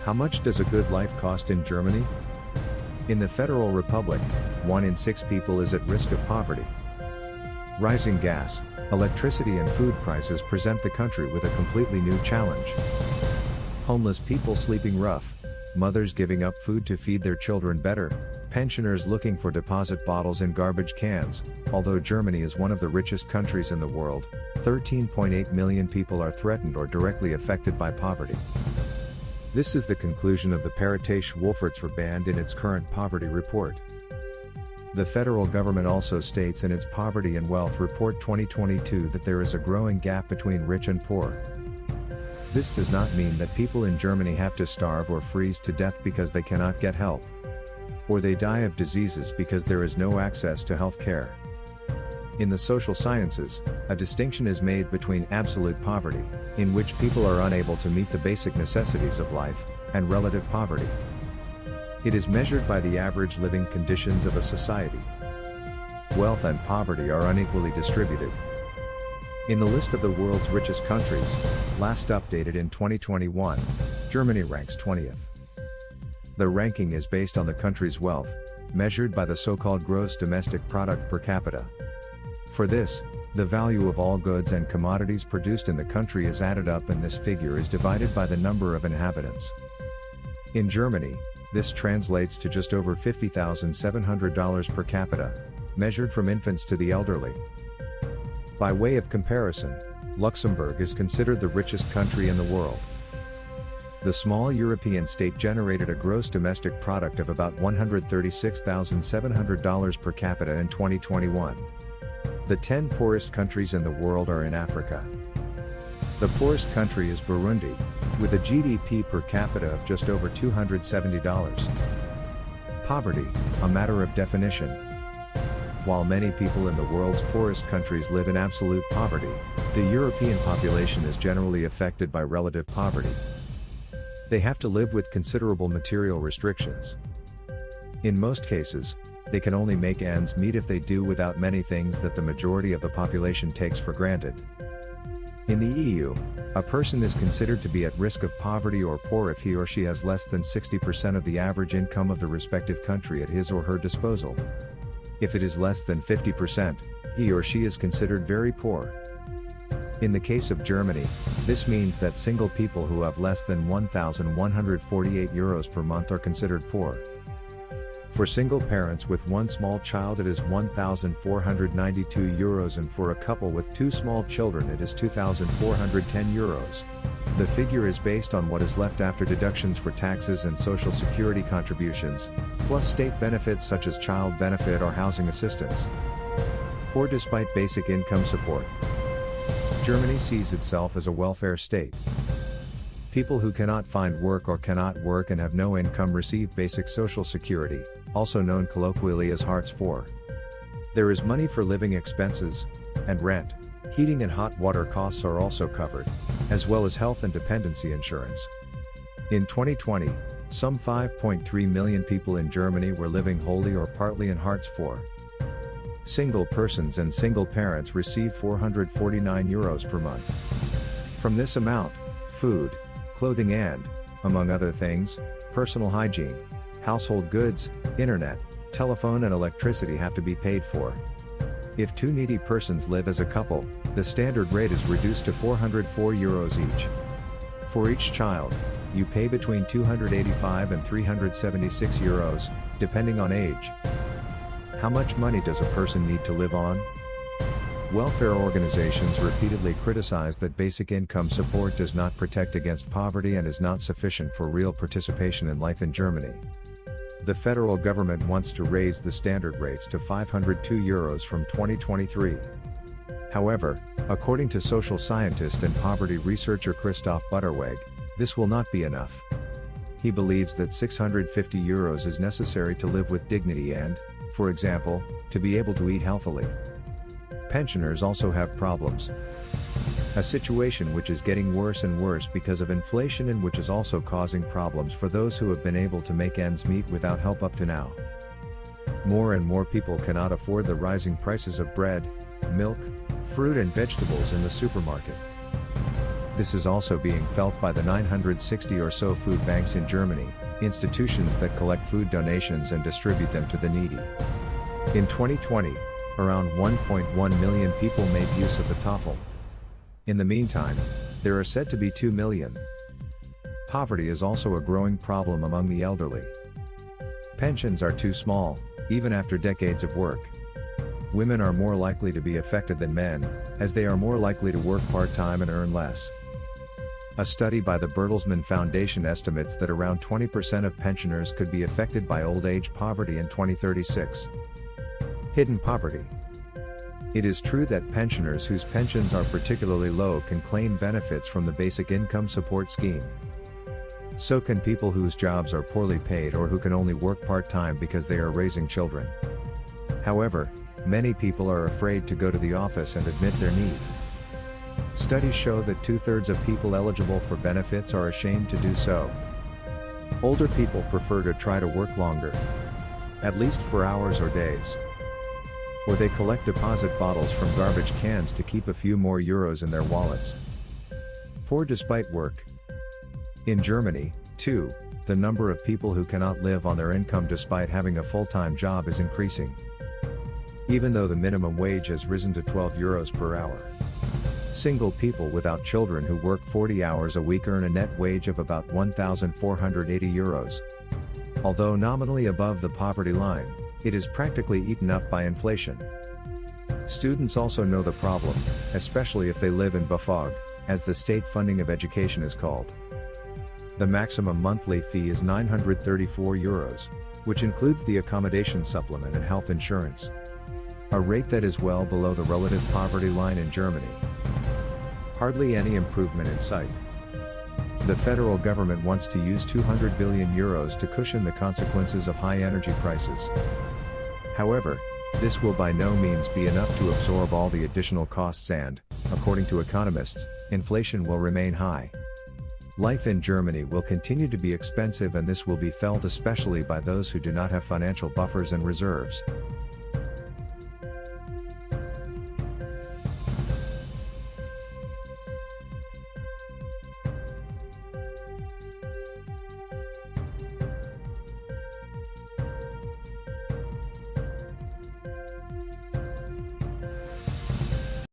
How much does a good life cost in Germany? In the Federal Republic, 1 in 6 people is at risk of poverty. Rising gas, electricity and food prices present the country with a completely new challenge. Homeless people sleeping rough, mothers giving up food to feed their children better, pensioners looking for deposit bottles in garbage cans. Although Germany is one of the richest countries in the world, 13.8 million people are threatened or directly affected by poverty. This is the conclusion of the Paritätische Wohlfahrtsverband in its current poverty report. The federal government also states in its Poverty and Wealth Report 2022 that there is a growing gap between rich and poor. This does not mean that people in Germany have to starve or freeze to death because they cannot get help, or they die of diseases because there is no access to health care. In the social sciences, a distinction is made between absolute poverty, in which people are unable to meet the basic necessities of life, and relative poverty. It is measured by the average living conditions of a society. Wealth and poverty are unequally distributed. In the list of the world's richest countries, last updated in 2021, Germany ranks 20th. The ranking is based on the country's wealth, measured by the so-called gross domestic product per capita. For this, the value of all goods and commodities produced in the country is added up, and this figure is divided by the number of inhabitants. In Germany, this translates to just over $50,700 per capita, measured from infants to the elderly. By way of comparison, Luxembourg is considered the richest country in the world. The small European state generated a gross domestic product of about $136,700 per capita in 2021. The 10 poorest countries in the world are in Africa. The poorest country is Burundi, with a GDP per capita of just over $270. Poverty, a matter of definition. While many people in the world's poorest countries live in absolute poverty, the European population is generally affected by relative poverty. They have to live with considerable material restrictions. In most cases, they can only make ends meet if they do without many things that the majority of the population takes for granted. In the EU, a person is considered to be at risk of poverty or poor if he or she has less than 60% of the average income of the respective country at his or her disposal. If it is less than 50%, he or she is considered very poor. In the case of Germany, this means that single people who have less than €1,148 per month are considered poor. For single parents with one small child it is €1,492, and for a couple with 2 small children it is €2,410. The figure is based on what is left after deductions for taxes and social security contributions, plus state benefits such as child benefit or housing assistance. Poor despite basic income support. Germany sees itself as a welfare state. People who cannot find work or cannot work and have no income receive basic social security, also known colloquially as Hartz IV. There is money for living expenses, and rent, heating and hot water costs are also covered, as well as health and dependency insurance. In 2020, some 5.3 million people in Germany were living wholly or partly in Hartz IV. Single persons and single parents receive €449 per month. From this amount, food, clothing and, among other things, personal hygiene, household goods, internet, telephone and electricity have to be paid for. If 2 needy persons live as a couple, the standard rate is reduced to €404 each. For each child, you pay between €285 and €376, depending on age. How much money does a person need to live on? Welfare organizations repeatedly criticize that basic income support does not protect against poverty and is not sufficient for real participation in life in Germany. The federal government wants to raise the standard rates to €502 from 2023. However, according to social scientist and poverty researcher Christoph Butterweg, this will not be enough. He believes that €650 is necessary to live with dignity and, for example, to be able to eat healthily. Pensioners also have problems. A situation which is getting worse and worse because of inflation and which is also causing problems for those who have been able to make ends meet without help up to now. More and more people cannot afford the rising prices of bread, milk, fruit and vegetables in the supermarket. This is also being felt by the 960 or so food banks in Germany, institutions that collect food donations and distribute them to the needy. In 2020, around 1.1 million people made use of the Tafel. In the meantime, there are said to be 2 million. Poverty is also a growing problem among the elderly. Pensions are too small, even after decades of work. Women are more likely to be affected than men, as they are more likely to work part-time and earn less. A study by the Bertelsmann Foundation estimates that around 20% of pensioners could be affected by old age poverty in 2036. Hidden poverty. It is true that pensioners whose pensions are particularly low can claim benefits from the Basic Income Support Scheme. So can people whose jobs are poorly paid or who can only work part-time because they are raising children. However, many people are afraid to go to the office and admit their need. Studies show that 2/3 of people eligible for benefits are ashamed to do so. Older people prefer to try to work longer, at least for hours or days. Or they collect deposit bottles from garbage cans to keep a few more euros in their wallets. Poor despite work. In Germany, too, the number of people who cannot live on their income despite having a full-time job is increasing. Even though the minimum wage has risen to 12 euros per hour. Single people without children who work 40 hours a week earn a net wage of about 1,480 euros. Although nominally above the poverty line, it is practically eaten up by inflation. Students also know the problem, especially if they live in BAföG, as the state funding of education is called. The maximum monthly fee is 934 euros, which includes the accommodation supplement and health insurance. A rate that is well below the relative poverty line in Germany. Hardly any improvement in sight. The federal government wants to use 200 billion euros to cushion the consequences of high energy prices. However, this will by no means be enough to absorb all the additional costs and, according to economists, inflation will remain high. Life in Germany will continue to be expensive, and this will be felt especially by those who do not have financial buffers and reserves.